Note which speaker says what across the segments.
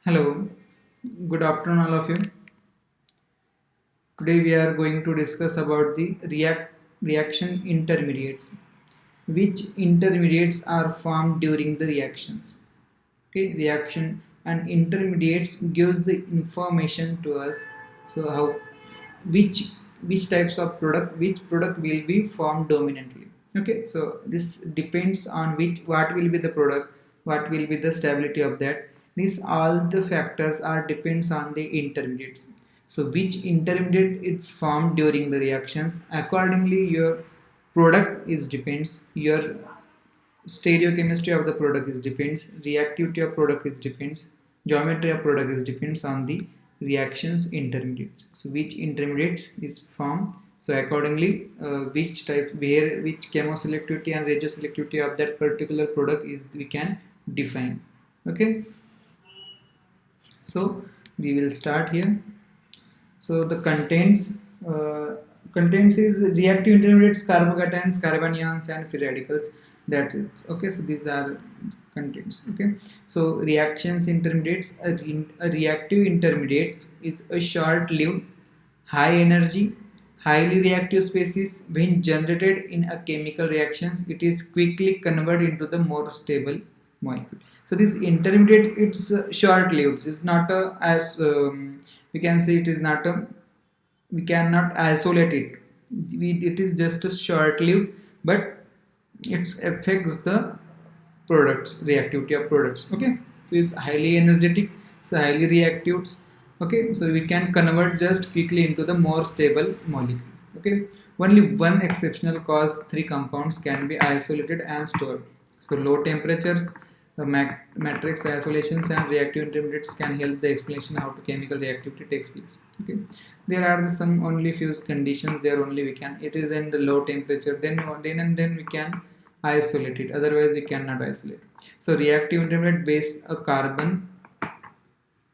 Speaker 1: Hello, good afternoon, all of you. Today we are going to discuss about the reaction intermediates. Which intermediates are formed during the reactions? Okay, reaction and intermediates gives the information to us. So how which which types of product which product will be formed dominantly. Okay, so this depends on which what will be the product, what will be the stability of that. These all the factors are depends on the intermediates. So which intermediate is formed during the reactions, accordingly your product is depends, your stereochemistry of the product is depends, reactivity of product is depends, geometry of product is depends on the reactions intermediates. So which intermediates is formed, so accordingly which type, where which chemoselectivity and radioselectivity of that particular product is we can define. Okay, so we will start here. So the contents is reactive intermediates, carbocations, carbanions, and free radicals. That is okay. So these are contents. Okay. So reactions intermediates. A reactive intermediates is a short-lived, high-energy, highly reactive species. When generated in a chemical reactions, it is quickly converted into the more stable molecule. So this intermediate, it's short-lived. It's not a, as we can say, it is not a, we cannot isolate it. It is just a short-lived, but it affects the products, reactivity of products. Okay, so it's highly energetic, so highly reactive. Okay, so we can convert just quickly into the more stable molecule. Okay, only one exceptional cause, three compounds can be isolated and stored. So low temperatures, matrix isolations and reactive intermediates can help the explanation how to chemical reactivity takes place. Okay, there are some only few conditions there, only we can, it is in the low temperature, then we can isolate it, otherwise we cannot isolate. So reactive intermediate base a carbon.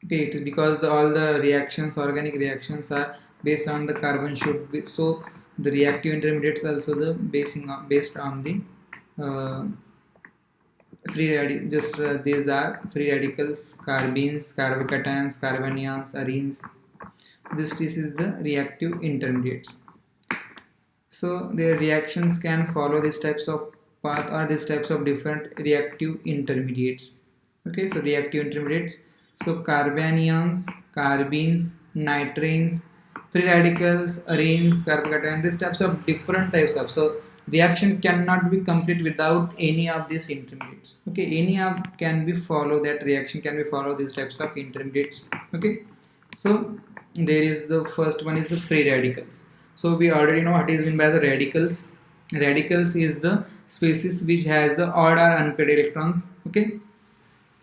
Speaker 1: Okay, it is because all the reactions, organic reactions are based on the carbon should be, so the reactive intermediates also the based on the uh, free radical, just these are free radicals, carbines, carbocations, carbanions, arenes. This is the reactive intermediates. So their reactions can follow these types of path or these types of different reactive intermediates. Okay, so reactive intermediates. So carbanions, carbines, nitranes, free radicals, arenes, carbocation, these types of different types of. So reaction cannot be complete without any of these intermediates. Okay, any of can be follow, that reaction can be follow these types of intermediates. Okay, so there is the first one is the free radicals. So we already know what is meant by the radicals. Radicals is the species which has the odd or unpaired electrons. Okay,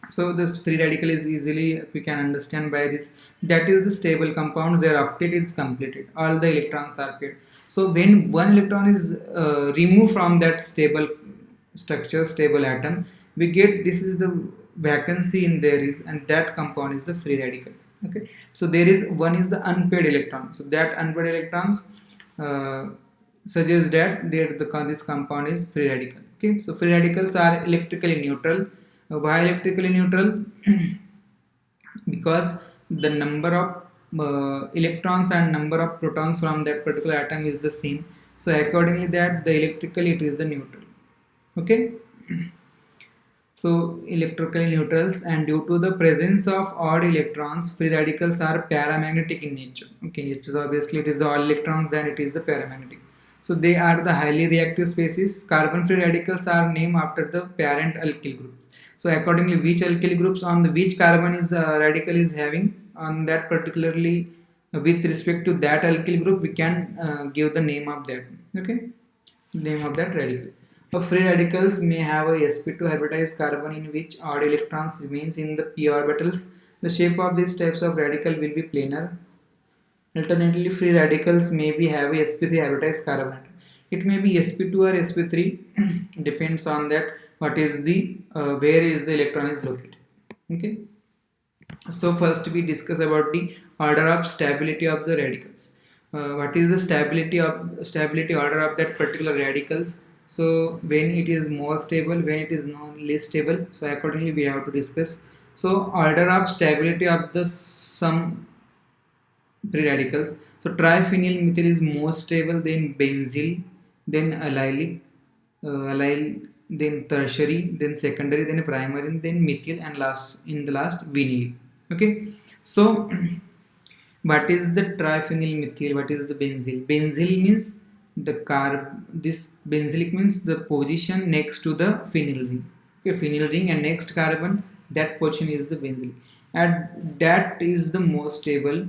Speaker 1: so this free radical is easily we can understand by this, that is the stable compounds, their octet is completed, all the electrons are paired. So when one electron is removed from that stable structure, stable atom, we get, this is the vacancy in there is, and that compound is the free radical. Okay, so there is one is the unpaired electron, so that unpaired electrons uh, suggests that this compound is free radical. Okay, so free radicals are electrically neutral. Why electrically neutral? Because the number of electrons and number of protons from that particular atom is the same, so accordingly that the electrically it is the neutral. Okay, so electrically neutrals, and due to the presence of odd electrons, free radicals are paramagnetic in nature. Okay, it is obviously it is all electrons, then it is the paramagnetic. So they are the highly reactive species. Carbon free radicals are named after the parent alkyl groups. So accordingly, which alkyl groups on the which carbon is radical is having on that particularly with respect to that alkyl group, we can give the name of that. Okay, name of that radical. Free radicals may have a sp2 hybridized carbon in which odd electrons remains in the p orbitals. The shape of these types of radical will be planar. Alternately, free radicals may be have a sp3 hybridized carbon. It may be sp2 or sp3 depends on that what is the where is the electron is located. Okay. So first we discuss about the order of stability of the radicals. What is the stability order of that particular radicals? So when it is more stable, when it is less stable. So accordingly we have to discuss. So order of stability of the some free radicals. So triphenyl methyl is more stable than benzyl, then allyl, then tertiary, then secondary, then primary, then methyl, and last in the last vinyl. Okay, so what is the triphenyl methyl? What is the benzyl? Benzyl means the this benzylic means the position next to the phenyl ring. Okay, phenyl ring and next carbon, that position is the benzylic, and that is the most stable.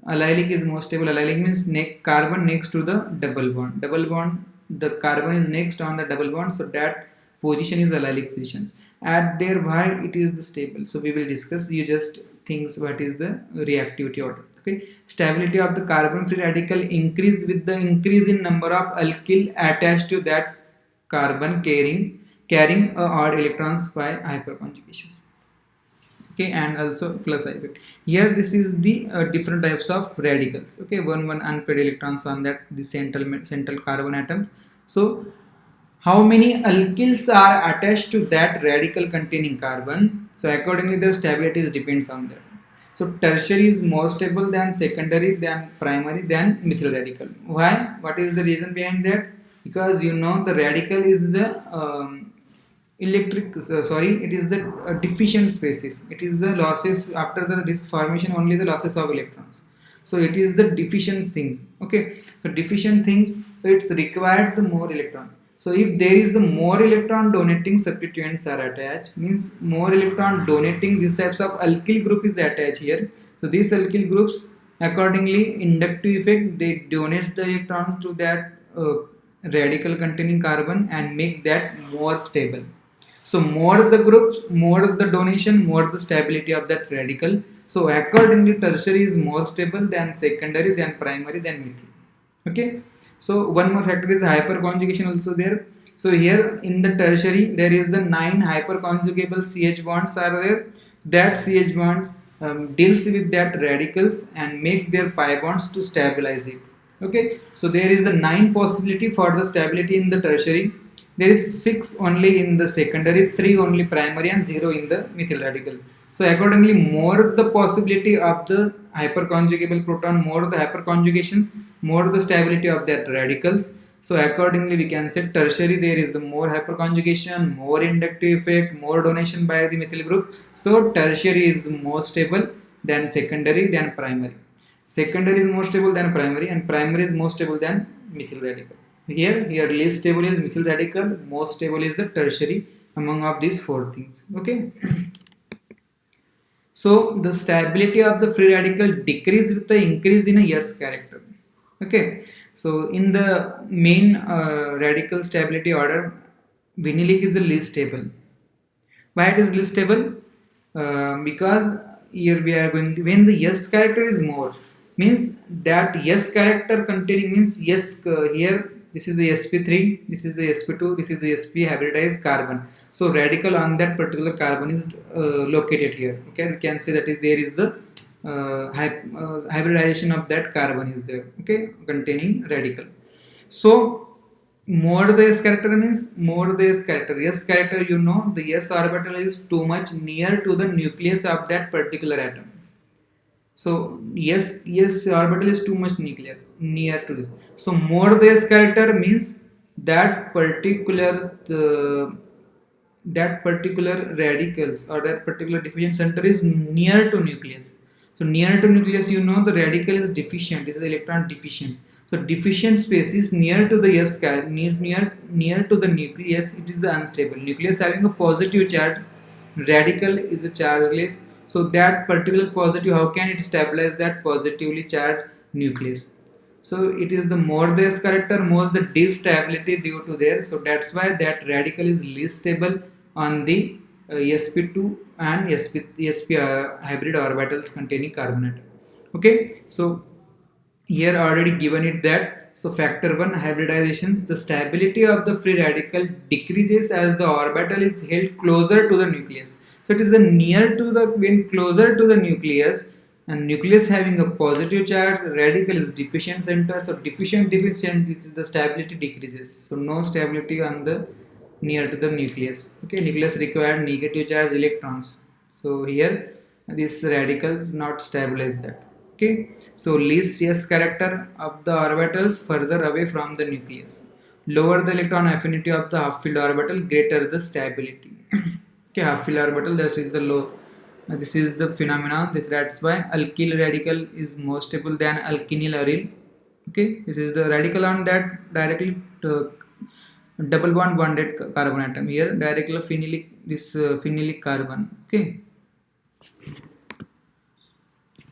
Speaker 1: Allylic is most stable. Allylic means carbon next to the double bond. Double bond, the carbon is next on the double bond, so that position is allylic positions. At there, why it is the stable? So we will discuss. You just think what is the reactivity order. Okay, stability of the carbon free radical increase with the increase in number of alkyl attached to that carbon carrying odd electrons by hyperconjugations. Okay, and also plus effect. Here this is the different types of radicals. Okay, one unpaired electrons on that the central carbon atom. So how many alkyls are attached to that radical containing carbon, so accordingly the stability depends on that. So tertiary is more stable than secondary, than primary, than methyl radical. Why? What is the reason behind that? Because you know the radical is the it is the deficient species. It is the losses after this formation, only the losses of electrons. So it is the deficient things. Okay, so deficient things, so it's required the more electron. So if there is the more electron donating substituents are attached, means more electron donating these types of alkyl group is attached here. So these alkyl groups, accordingly inductive effect, they donate the electrons to that radical containing carbon and make that more stable. So more the groups, more the donation, more the stability of that radical. So accordingly tertiary is more stable than secondary, than primary, than methyl. Okay. So one more factor is hyperconjugation also there. So here in the tertiary there is the 9 hyperconjugable CH bonds are there. That CH bonds deals with that radicals and make their pi bonds to stabilize it. Okay. So there is a 9 possibility for the stability in the tertiary. There is 6 only in the secondary, 3 only primary, and 0 in the methyl radical. So accordingly more the possibility of the hyperconjugable proton, more the hyperconjugations, more the stability of that radicals. So accordingly we can say tertiary there is the more hyperconjugation, more inductive effect, more donation by the methyl group. So tertiary is more stable than secondary, than primary. Secondary is more stable than primary, and primary is more stable than methyl radical. Here least stable is methyl radical, most stable is the tertiary among of these 4 things. Okay. So the stability of the free radical decrease with the increase in a S character. Okay. So in the main radical stability order, vinylic is the least stable. Why it is least stable? Because here we are going to, when the S character is more, means that S character containing means S here. This is the sp3, this is the sp2, this is the sp hybridized carbon. So radical on that particular carbon is located here. Okay, we can say that is there is the hybridization of that carbon is there. Okay, containing radical. So more the S character means more the S character. S character, you know, the S orbital is too much near to the nucleus of that particular atom. So yes, orbital is too much near to this. So more the S character means that particular radicals or that particular diffusion center is near to nucleus. So near to nucleus, you know, the radical is deficient. This is electron deficient. So deficient space is near to the S character, near to the nucleus. It is the unstable. Nucleus having a positive charge, radical is a chargeless. So that particular positive, how can it stabilize that positively charged nucleus? So it is the more the S character, more the destability due to there. So that's why that radical is least stable on the sp2 and sp hybrid orbitals containing carbon atom. Okay, so here already given it that, so factor 1 hybridizations, the stability of the free radical decreases as the orbital is held closer to the nucleus. So it is near to the, when closer to the nucleus, and nucleus having a positive charge, radical is deficient center. So deficient is the stability decreases. So no stability on the near to the nucleus. Okay, nucleus required negative charge electrons. So here this radical is not stabilize that. Okay, so least s character of the orbitals further away from the nucleus. Lower the electron affinity of the half filled orbital, greater the stability. Okay, half filled orbital, this is the low. This is the phenomenon. That's why alkyl radical is more stable than alkenyl aryl. Okay, this is the radical on that directly double bond bonded carbon atom. Here directly phenylic, this phenylic carbon. Okay.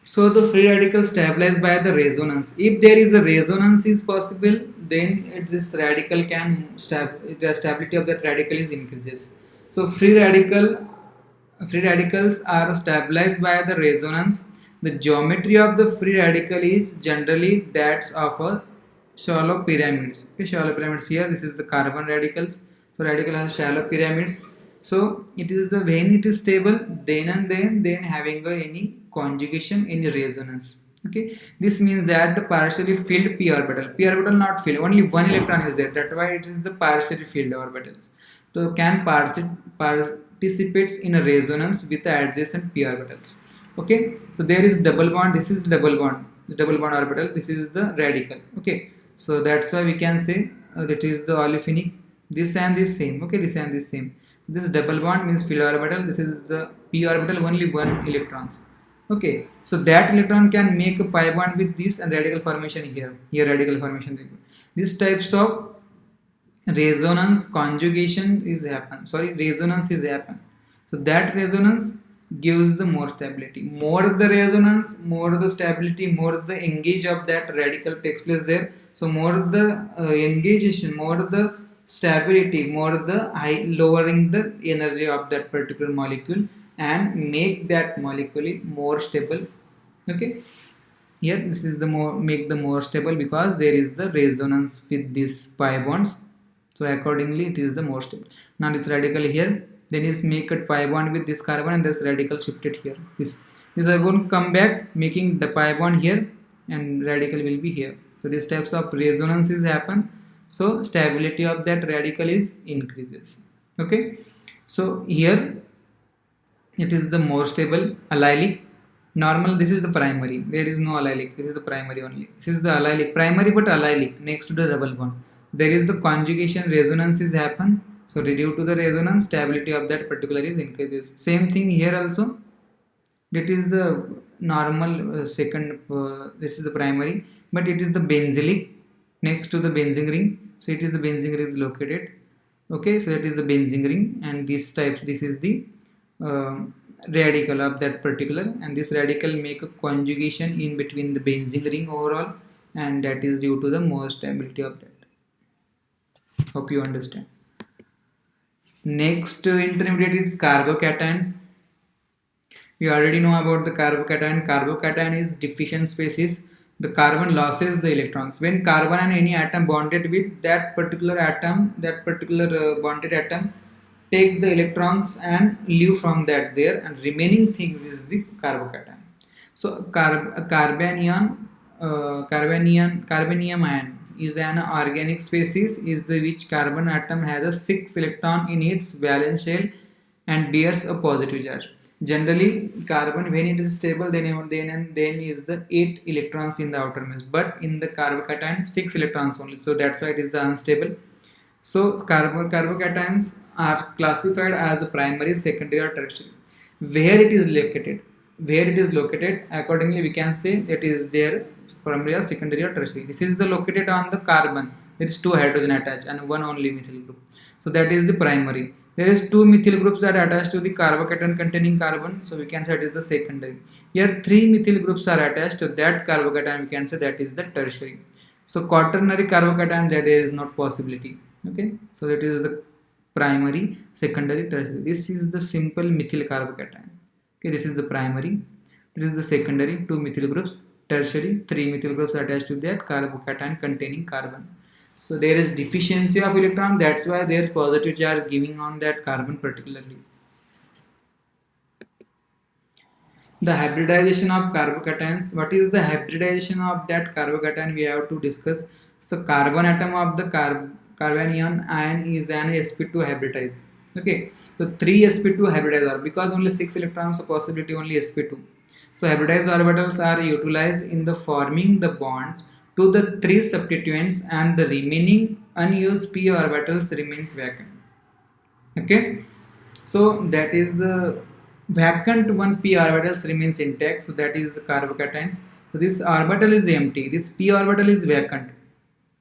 Speaker 1: So the free radical stabilized by the resonance. If there is a resonance is possible, then this radical can the stability of that radical is increases. So free radicals are stabilized by the resonance. The geometry of the free radical is generally that of a shallow pyramids. Okay, shallow pyramids here. This is the carbon radicals. So radical has shallow pyramids. So it is the when it is stable, then and then having any conjugation in resonance. Okay, this means that the partially filled p orbital not filled, only one electron is there. That's why it is the partially filled orbitals. So can participates in a resonance with the adjacent p orbitals. Okay, so there is double bond. This is double bond, the double bond orbital. This is the radical. Okay, so that's why we can say that is the olefinic. This and this same. Okay, this and this same. This double bond means filled orbital. This is the p orbital, only one electrons. Okay, so that electron can make a pi bond with this and radical formation here. Here radical formation. These types of resonance conjugation is happen. Sorry, resonance is happen. So that resonance gives the more stability. More the resonance, more the stability, more the engage of that radical takes place there. So more the engagation, more the stability, more the high lowering the energy of that particular molecule and make that molecule more stable. Okay, here this is the more make the more stable because there is the resonance with these pi bonds. So accordingly it is the more stable. Now this radical here, then is make a pi bond with this carbon and this radical shifted here. This are going to come back making the pi bond here and radical will be here. So these types of resonances happen. So stability of that radical is increases. Okay, so here it is the more stable allylic. Normal, this is the primary. There is no allylic. This is the primary only. This is the allylic, primary but allylic next to the double bond. There is the conjugation resonances happen. So due to the resonance, stability of that particular is increases. Same thing here also. That is the normal second. This is the primary, but it is the benzylic next to the benzene ring. So it is the benzene ring is located. Okay, so that is the benzene ring, and this type. This is the radical of that particular, and this radical make a conjugation in between the benzene ring overall, and that is due to the more stability of that. Hope you understand. Next intermediate is carbocation. We already know about the carbocation. Carbocation is deficient species. The carbon loses the electrons. When carbon and any atom bonded with that particular atom, that particular bonded atom, take the electrons and leave from that there, and remaining things is the carbocation. So carbanium ion is an organic species is the which carbon atom has a 6 electron in its valence shell and bears a positive charge. Generally carbon when it is stable then is the 8 electrons in the outermost, but in the carbocation 6 electrons only, so that's why it is the unstable. So carbocations are classified as the primary, secondary or tertiary. Where it is located, accordingly we can say that is their primary or secondary or tertiary. This is the located on the carbon. There is 2 hydrogen attached and one only methyl group. So that is the primary. There is 2 methyl groups that are attached to the carbocation containing carbon. So we can say it is the secondary. Here 3 methyl groups are attached to that carbocation. We can say that is the tertiary. So quaternary carbocation, that there is not possibility. Okay, so that is the primary, secondary, tertiary. This is the simple methyl carbocation. Okay, this is the primary. This is the secondary, 2 methyl groups. Tertiary, 3 methyl groups attached to that carbocation containing carbon. So there is deficiency of electron. That's why there is positive charge giving on that carbon particularly. The hybridization of carbocations. What is the hybridization of that carbocation? We have to discuss. So carbon atom of the carbanion ion is an sp2 hybridized. Okay, so 3 sp2 hybridized orbital, because only 6 electrons, so possibility only sp2. So hybridized orbitals are utilized in the forming the bonds to the 3 substituents, and the remaining unused p orbitals remains vacant. Okay, so that is the vacant one p orbitals remains intact, so that is the carbocations. So this orbital is empty, this p orbital is vacant,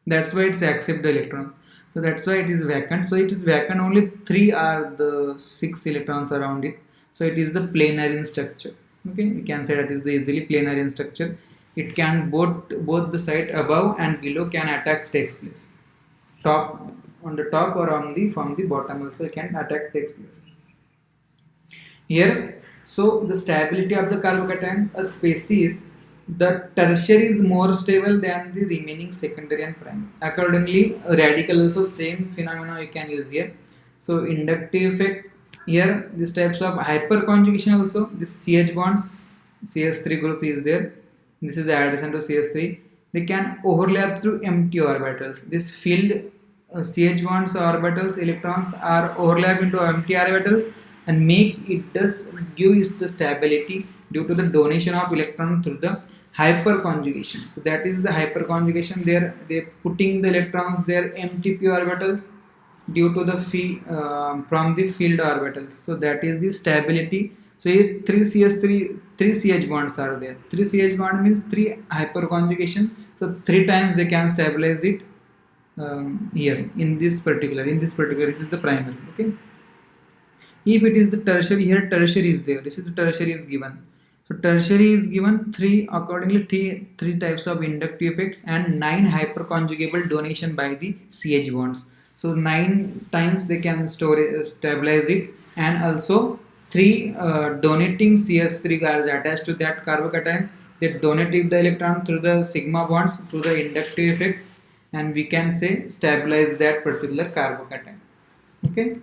Speaker 1: that's why it's accept the electrons, so that's why it is vacant. So it is vacant, only 3 are the 6 electrons around it, so it is the planarian structure. Okay, we can say that is the easily planarian structure. It can both the side above and below can attack takes place, top on the top or on the from the bottom also can attack takes place here. So the stability of the carbocation, a species, the tertiary is more stable than the remaining secondary and primary. Accordingly, radical also same phenomena you can use here. So inductive effect here, these types of hyperconjugation also, this CH bonds, CS3 group is there. This is adjacent to CS3. They can overlap through empty orbitals. This field CH bonds orbitals electrons are overlap into empty orbitals and make it does give is the stability due to the donation of electron through the hyperconjugation. So that is the hyperconjugation. They putting the electrons their empty p orbitals due to the from the field orbitals. So that is the stability. So here 3 CH bonds are there. 3 CH bond means 3 hyperconjugation. So 3 times they can stabilize it here in this particular this is the primary. Okay, if it is the tertiary, here tertiary is there, this is the tertiary is given. So tertiary is given 3 accordingly 3 types of inductive effects and 9 hyperconjugable donation by the CH bonds. So 9 times they can stabilize it, and also 3 donating CS3 guards attached to that carbocations, they donate the electron through the sigma bonds through the inductive effect, and we can say stabilize that particular carbocation. Okay,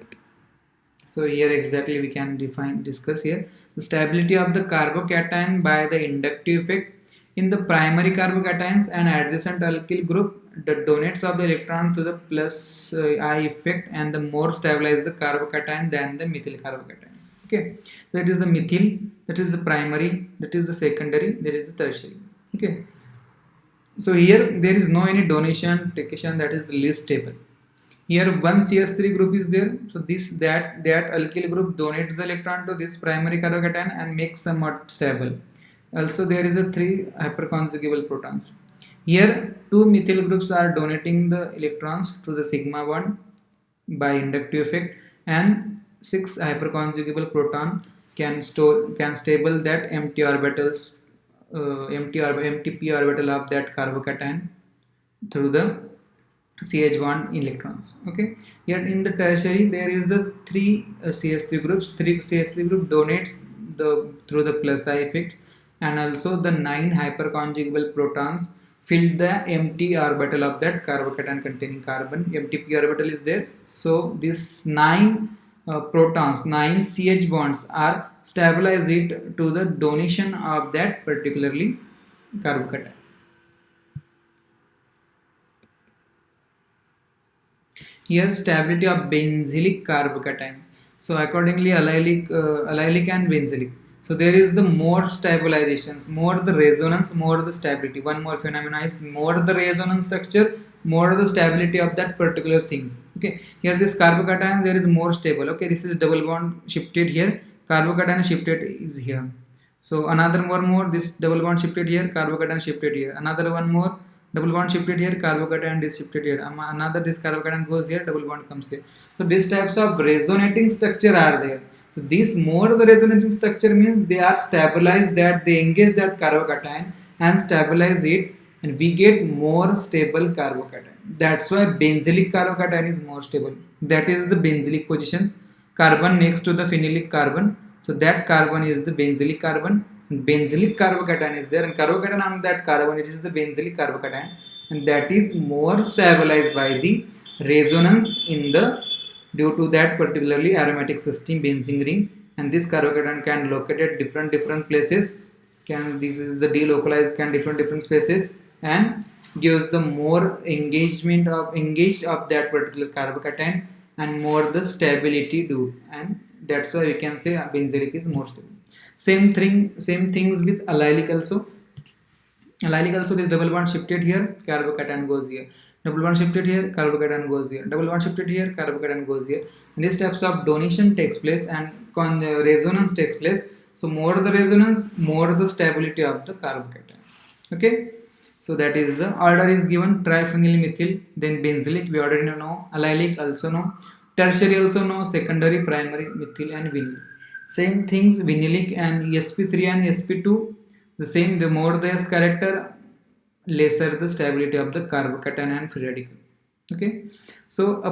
Speaker 1: so here exactly we can discuss here the stability of the carbocation by the inductive effect. In the primary carbocations and adjacent alkyl group, the donates of the electron to the plus I effect, and the more stabilize the carbocation than the methyl carbocations. Okay, that is the methyl, that is the primary, that is the secondary, that is the tertiary. Okay, so here there is no any donation taken, that is the least stable. Here one CS3 group is there, so that alkyl group donates the electron to this primary carbocation and makes somewhat stable. Also there is a 3 hyperconjugable protons. Here 2 methyl groups are donating the electrons to the sigma bond by inductive effect, and 6 hyperconjugable proton can stable that empty orbitals, empty p orbital of that carbocation through the CH bond electrons. Okay, yet in the tertiary there is the 3 CS3 groups. 3 CS3 group donates the through the plus I effects, and also the 9 hyperconjugable protons fill the empty orbital of that carbocation containing carbon. Empty p orbital is there, so this 9 protons, 9 CH bonds are stabilize it to the donation of that particularly carbocation. Here stability of benzylic carbocation. So accordingly allylic and benzylic. So there is the more stabilizations, more the resonance, more the stability. One more phenomena is more the resonance structure, more the stability of that particular things. Okay, here this carbocation there is more stable. Okay, this is double bond shifted here, carbocation shifted is here. So another more this double bond shifted here, carbocation shifted here. Another one more double bond shifted here, carbocation is shifted here. Another this carbocation goes here, double bond comes here. So these types of resonating structure are there. So these more the resonating structure means they are stabilized, that they engage that carbocation and stabilize it, and we get more stable carbocation. That's why benzylic carbocation is more stable. That is the benzylic positions, carbon next to the phenylic carbon. So that carbon is the benzylic carbon. Benzylic carbocation is there, and carbocation on that carbon, it is the benzylic carbocation, and that is more stabilized by the resonance in the due to that particularly aromatic system benzene ring. And this carbocation can locate at different places, can this is the delocalized can different spaces, and gives the more engaged of that particular carbocation, and more the stability do, and that's why we can say benzylic is more stable. Same things with allylic also. Allylic also, this double bond shifted here, carbocation goes here. Double bond shifted here, carbocation goes here. Double bond shifted here, carbocation goes here. And these types of donation takes place and resonance takes place. So more the resonance, more the stability of the carbocation. Okay. So that is the order is given: triphenyl methyl, then benzylic we already know, allylic also know, tertiary also know, secondary, primary, methyl and vinyl. Same things vinylic and sp3 and sp2. The same, the more the S character, lesser the stability of the carbocation and free radical. Okay. So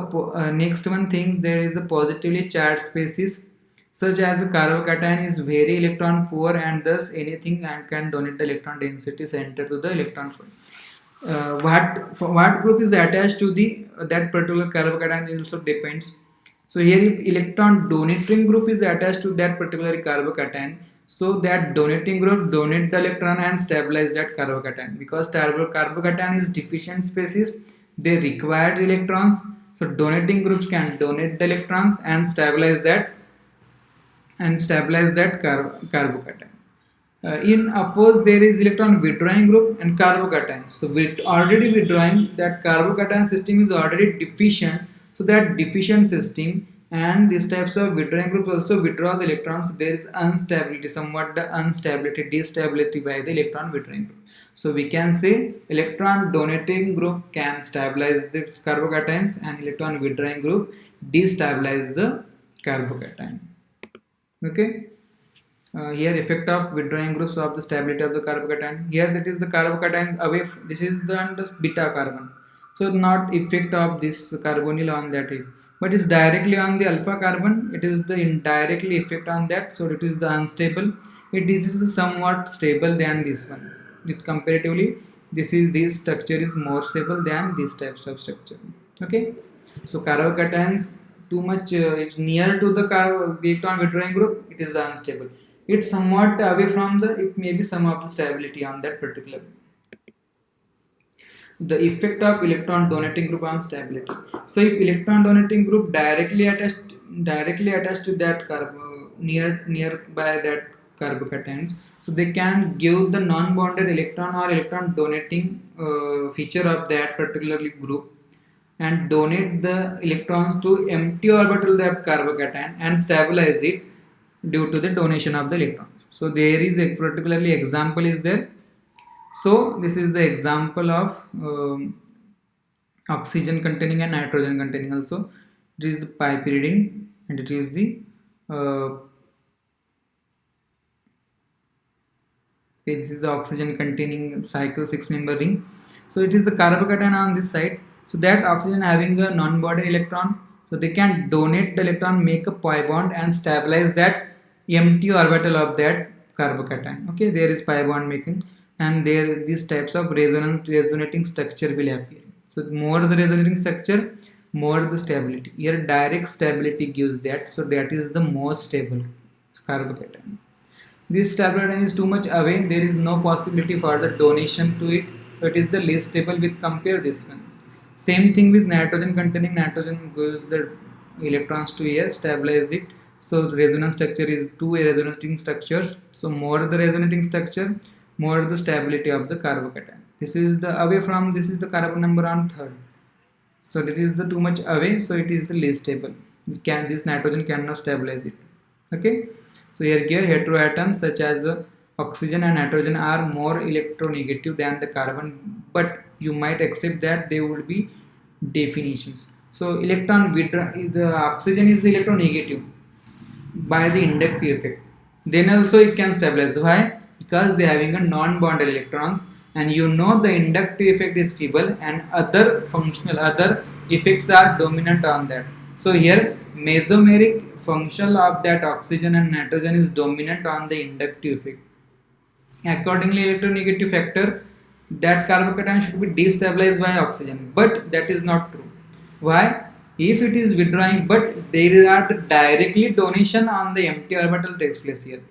Speaker 1: next one things, there is a positively charged species such as the carbocation is very electron poor and thus anything and can donate the electron density center to the electron flow. What group is attached to the that particular carbocation also depends. So here if electron donating group is attached to that particular carbocation, so that donating group donate the electron and stabilize that carbocation, because carbocation is deficient species, they require electrons. So donating groups can donate the electrons and stabilize that carbocation. In of course there is electron withdrawing group and carbocation. So with already withdrawing, that carbocation system is already deficient. So that deficient system and these types of withdrawing groups also withdraw the electrons. There is instability, somewhat the instability, destability by the electron withdrawing group. So we can say electron donating group can stabilize the carbocations and electron withdrawing group destabilize the carbocation. Okay. Here effect of withdrawing groups of the stability of the carbocation. Here that is the carbocation away. This is the beta carbon. So not effect of this carbonyl on that is, but is directly on the alpha carbon. It is the indirectly effect on that. So it is the unstable. This is somewhat stable than this one. With comparatively, this structure is more stable than these types of structure. Okay. So carbocations too much it's near to the electron withdrawing group, it is unstable. It's somewhat away from the, it may be some of the stability on that particular. The effect of electron donating group on stability. So if electron donating group directly attached to that nearby that carbocations, so they can give the non-bonded electron or electron donating feature of that particular group and donate the electrons to empty orbital that carbocation and stabilize it due to the donation of the electrons. So there is a particularly example is there. So this is the example of oxygen containing and nitrogen containing also. It is the piperidine and it is the this is the oxygen containing cycle 6-member ring. So it is the carbocation on this side. So that oxygen having a non-bonded electron, so they can donate the electron, make a pi bond and stabilize that empty orbital of that carbocation. Okay, there is pi bond making, and there these types of resonating structure will appear. So more the resonating structure, more the stability. Here direct stability gives that, so that is the most stable carbocation. This carbocation is too much away, there is no possibility for the donation to it, so it is the least stable with compare this one. Same thing with nitrogen containing, nitrogen gives the electrons to here, stabilize it. So resonance structure is two resonating structures. So more the resonating structure, more the stability of the carbocation. This is the away from, this is the carbon number on third. So it is the too much away, so it is the least stable. This nitrogen cannot stabilize it. Okay. So here heteroatoms such as the oxygen and nitrogen are more electronegative than the carbon, but you might accept that they would be definitions. So electron withdraw, the oxygen is electronegative by the inductive effect. Then also it can stabilize. Why? Because they are having a non-bonded electrons, and you know the inductive effect is feeble and other functional effects are dominant on that. So here mesomeric function of that oxygen and nitrogen is dominant on the inductive effect. Accordingly, electronegative factor, that carbocation should be destabilized by oxygen, but that is not true. Why? If it is withdrawing, but there are directly donation on the empty orbital takes place here.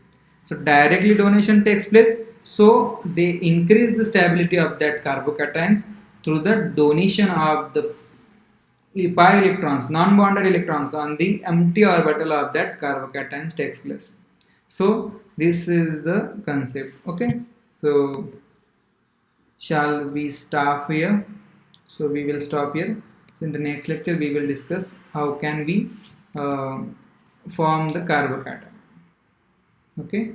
Speaker 1: So directly donation takes place, so they increase the stability of that carbocations through the donation of the pi electrons, non-bonded electrons on the empty orbital of that carbocation takes place. So this is the concept. Okay, so shall we stop here? So we will stop here. So in the next lecture we will discuss how can we form the carbocation. Okay.